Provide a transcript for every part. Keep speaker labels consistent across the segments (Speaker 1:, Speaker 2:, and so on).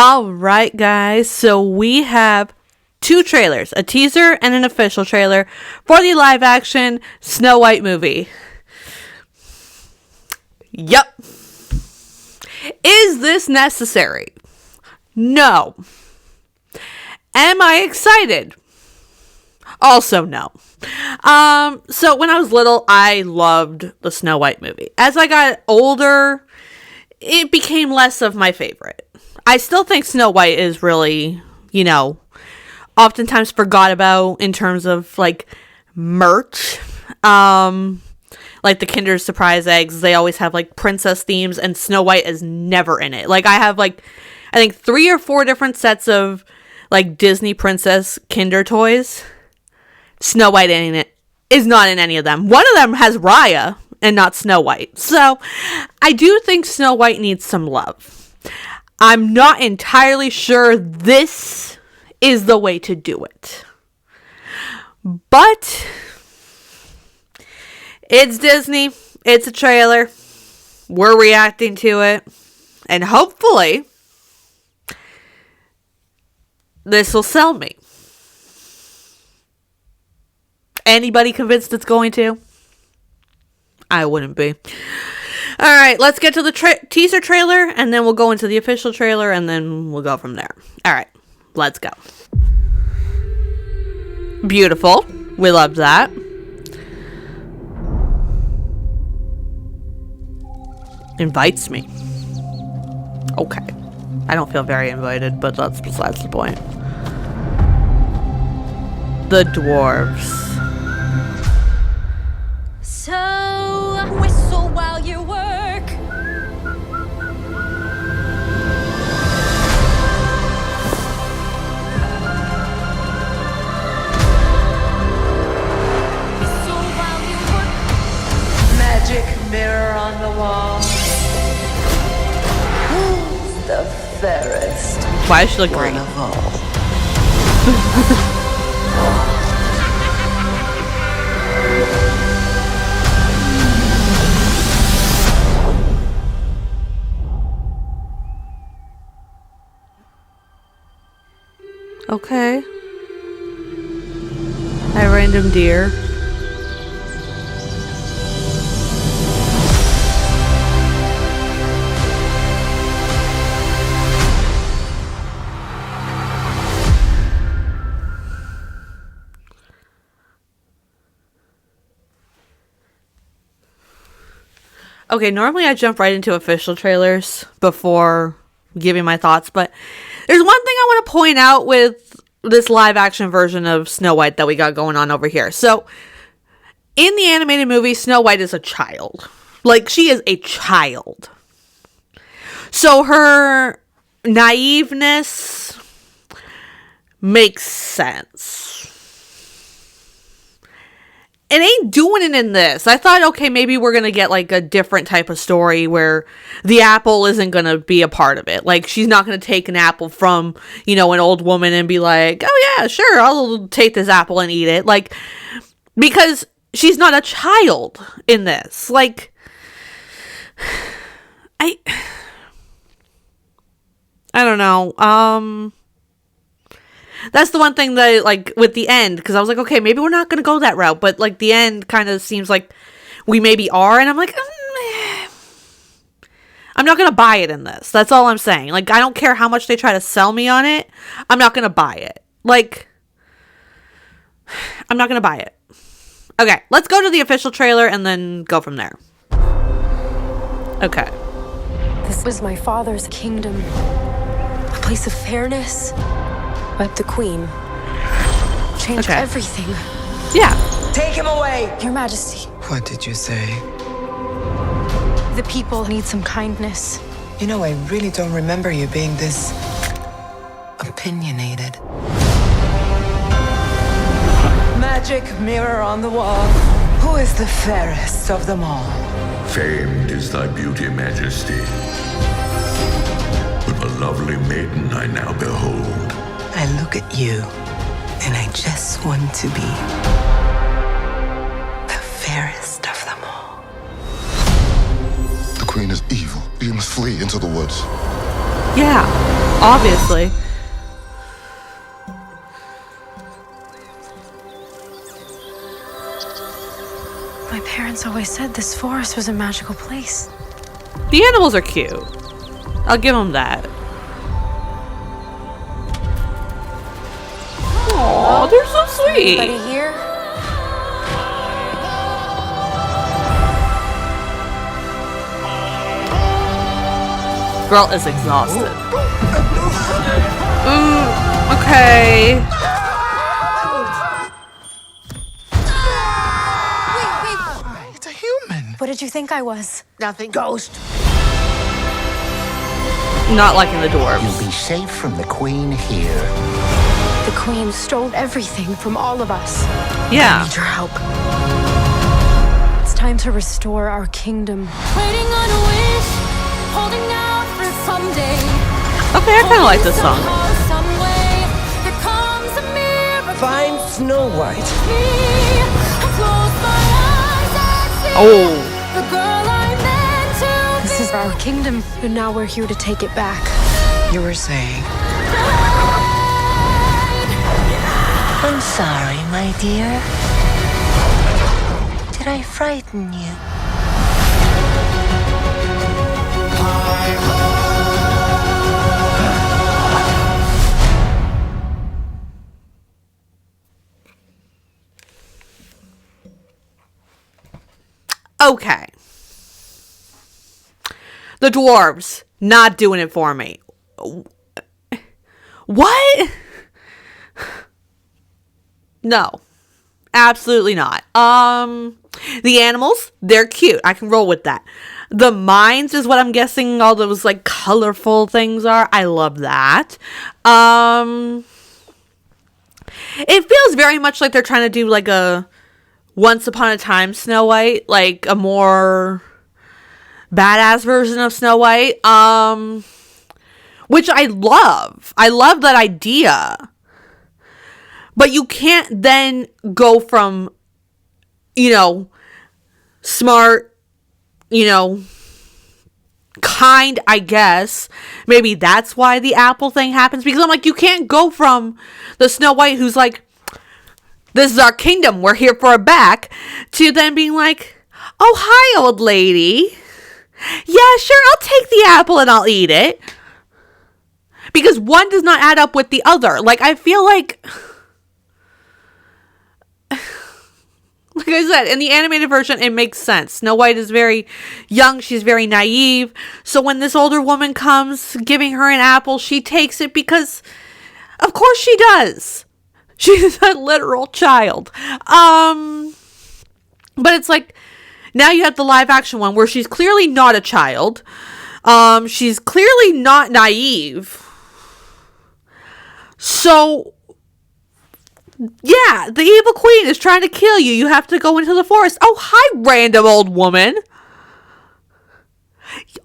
Speaker 1: All right, guys. So we have two trailers, a teaser and an official trailer for the live action Snow White movie. Yep. Is this necessary? No. Am I excited? Also no. So when I was little, I loved the Snow White movie. As I got older, it became less of my favorite. I still think Snow White is really, oftentimes forgot about in terms of, like, merch. Like the Kinder Surprise eggs, they always have, like, princess themes, and Snow White is never in it. Like, I have, like, I think 3 or 4 different sets of, like, Disney princess Kinder toys. Snow White is not in any of them. One of them has Raya and not Snow White. So, I do think Snow White needs some love. I'm not entirely sure this is the way to do it. But it's Disney. It's a trailer. We're reacting to it. And hopefully this will sell me. Anybody convinced it's going to? I wouldn't be. Alright, let's get to the teaser trailer, and then we'll go into the official trailer, and then we'll go from there. Alright, let's go. Beautiful. We loved that. Invites me. Okay. I don't feel very invited, but that's besides the point. The dwarves.
Speaker 2: So, whistle while you work. Whistle while you work.
Speaker 3: Magic mirror on the wall. Who's the fairest?
Speaker 1: Why does she look green?
Speaker 3: One of all.
Speaker 1: Okay. Hi, random deer. Okay, normally I jump right into official trailers before giving my thoughts, but there's one thing I want to point out with this live action version of Snow White that we got going on over here. So, in the animated movie, Snow White is a child. Like, she is a child. So, her naiveness makes sense. It ain't doing it in this. I thought, okay, maybe we're going to get, like, a different type of story where the apple isn't going to be a part of it. Like, she's not going to take an apple from, an old woman and be like, oh, yeah, sure, I'll take this apple and eat it. Like, because she's not a child in this. Like, I don't know. That's the one thing that, like, with the end, because I was like, okay, maybe we're not going to go that route, but, like, the end kind of seems like we maybe are, and I'm like, I'm not going to buy it in this. That's all I'm saying. Like, I don't care how much they try to sell me on it. I'm not going to buy it. Like, I'm not going to buy it. Okay, let's go to the official trailer and then go from there. Okay.
Speaker 4: This was my father's kingdom. A place of fairness. But the queen changed everything.
Speaker 1: Yeah.
Speaker 3: Take him away!
Speaker 4: Your Majesty,
Speaker 5: What did you say?
Speaker 4: the people need some kindness.
Speaker 5: You know, I really don't remember you being this opinionated.
Speaker 3: Magic mirror on the wall. Who is the fairest of them all?
Speaker 6: Famed is thy beauty, Majesty. But the lovely maiden I now behold.
Speaker 5: I look at you, and I just want to be the fairest of them all.
Speaker 7: The queen is evil. You must flee into the woods.
Speaker 1: Yeah, obviously.
Speaker 4: My parents always said this forest was a magical place.
Speaker 1: The animals are cute. I'll give them that. Oh, they're so sweet.
Speaker 4: Anybody here?
Speaker 1: Girl is exhausted. Okay.
Speaker 7: It's a human.
Speaker 4: What did you think I was?
Speaker 7: Nothing. Ghost.
Speaker 1: Not liking the dwarves.
Speaker 7: You'll be safe from the queen here.
Speaker 4: The queen stole everything from all of us.
Speaker 1: Yeah.
Speaker 4: Need your help. It's time to restore our kingdom.
Speaker 2: Waiting on a wish, holding out for someday.
Speaker 1: Okay, I kind of like this song.
Speaker 2: Somehow, some way, there comes a miracle.
Speaker 3: Find Snow White.
Speaker 2: I close my eyes and see
Speaker 1: Oh.
Speaker 2: the girl I meant to
Speaker 4: This is our kingdom, and now we're here to take it back.
Speaker 5: You were saying.
Speaker 8: I'm sorry, my dear. Did I frighten you?
Speaker 1: Okay. The dwarves not doing it for me. What? No. Absolutely not. The animals, they're cute. I can roll with that. The mines is what I'm guessing all those like colorful things are. I love that. It feels very much like they're trying to do like a Once Upon a Time Snow White, like a more badass version of Snow White, which I love. I love that idea. But you can't then go from, smart, kind, I guess. Maybe that's why the apple thing happens. Because I'm like, you can't go from the Snow White who's like, this is our kingdom, we're here for a back, to then being like, oh, hi, old lady. Yeah, sure, I'll take the apple and I'll eat it. Because one does not add up with the other. Like, I feel like I said, in the animated version, it makes sense. Snow White is very young. She's very naive. So when this older woman comes giving her an apple, she takes it because, of course she does. She's a literal child. But it's like, now you have the live action one where she's clearly not a child. She's clearly not naive. So, yeah, the evil queen is trying to kill you. You have to go into the forest. Oh, hi, random old woman.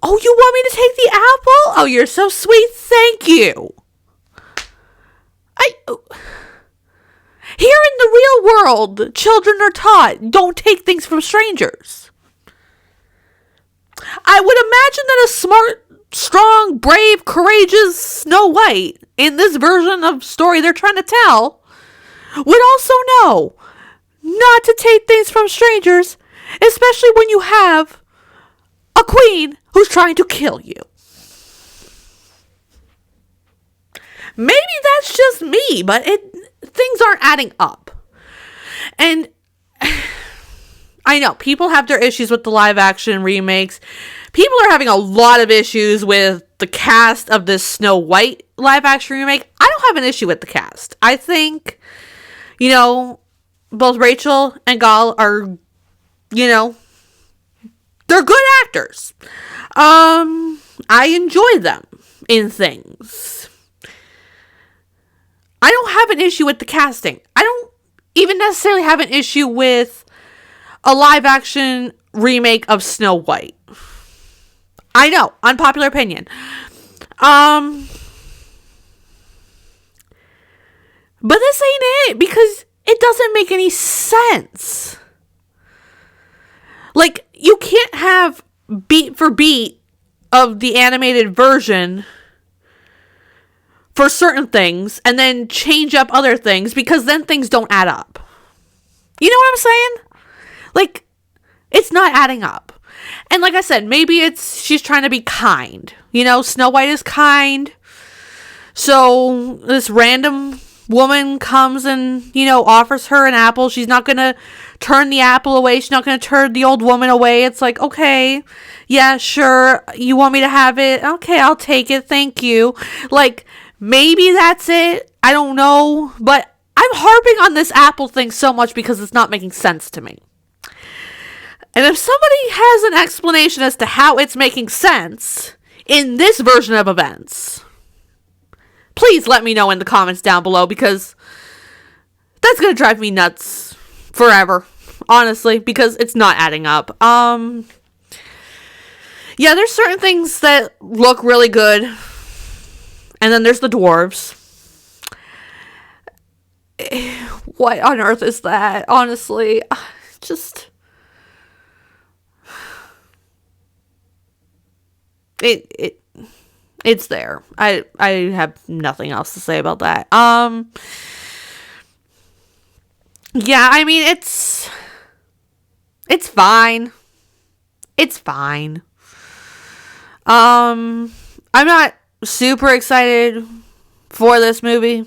Speaker 1: Oh, you want me to take the apple? Oh, you're so sweet. Thank you. Here in the real world, children are taught, don't take things from strangers. I would imagine that a smart, strong, brave, courageous Snow White in this version of story they're trying to tell would also know not to take things from strangers, especially when you have a queen who's trying to kill you. Maybe that's just me, but things aren't adding up. And I know people have their issues with the live action remakes. People are having a lot of issues with the cast of this Snow White live action remake. I don't have an issue with the cast. I think, both Rachel and Gal are, they're good actors. I enjoy them in things. I don't have an issue with the casting. I don't even necessarily have an issue with a live action remake of Snow White. I know, unpopular opinion. But this ain't it, because it doesn't make any sense. Like, you can't have beat for beat of the animated version for certain things and then change up other things, because then things don't add up. You know what I'm saying? Like, it's not adding up. And like I said, maybe she's trying to be kind. You know, Snow White is kind. So this random woman comes and, you know, offers her an apple. She's not going to turn the apple away. She's not going to turn the old woman away. It's like, okay, yeah, sure. You want me to have it? Okay, I'll take it. Thank you. Like, maybe that's it. I don't know. But I'm harping on this apple thing so much because it's not making sense to me. And if somebody has an explanation as to how it's making sense in this version of events, please let me know in the comments down below, because that's going to drive me nuts forever, honestly, because it's not adding up. Yeah, there's certain things that look really good, and then there's the dwarves. What on earth is that? Honestly, just... It's there. I have nothing else to say about that. Yeah, I mean, it's fine. It's fine. I'm not super excited for this movie.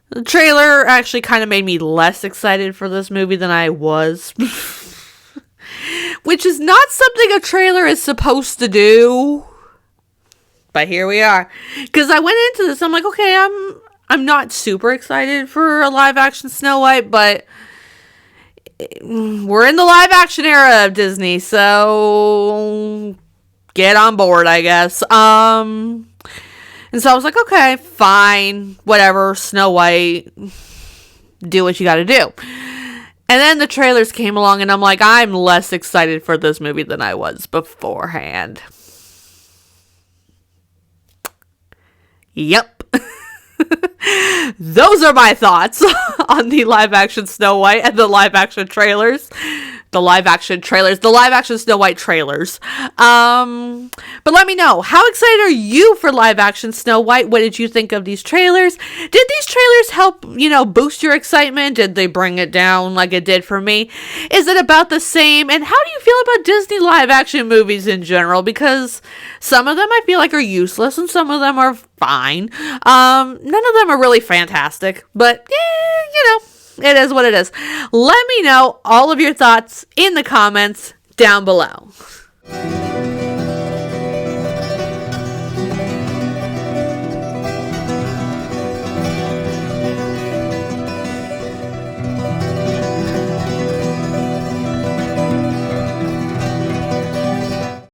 Speaker 1: The trailer actually kind of made me less excited for this movie than I was. Which is not something a trailer is supposed to do. But here we are. Because I went into this, I'm like, okay, I'm not super excited for a live action Snow White, but we're in the live action era of Disney, so get on board, I guess. And so I was like, okay, fine, whatever, Snow White, do what you gotta do. And then the trailers came along, and I'm like, I'm less excited for this movie than I was beforehand. Yep. Those are my thoughts on the live-action Snow White and the live-action trailers. The live-action Snow White trailers. But let me know, how excited are you for live-action Snow White? What did you think of these trailers? Did these trailers help, boost your excitement? Did they bring it down like it did for me? Is it about the same? And how do you feel about Disney live-action movies in general? Because some of them I feel like are useless and some of them are fine. None of them are really fantastic, but it is what it is. Let me know all of your thoughts in the comments down below.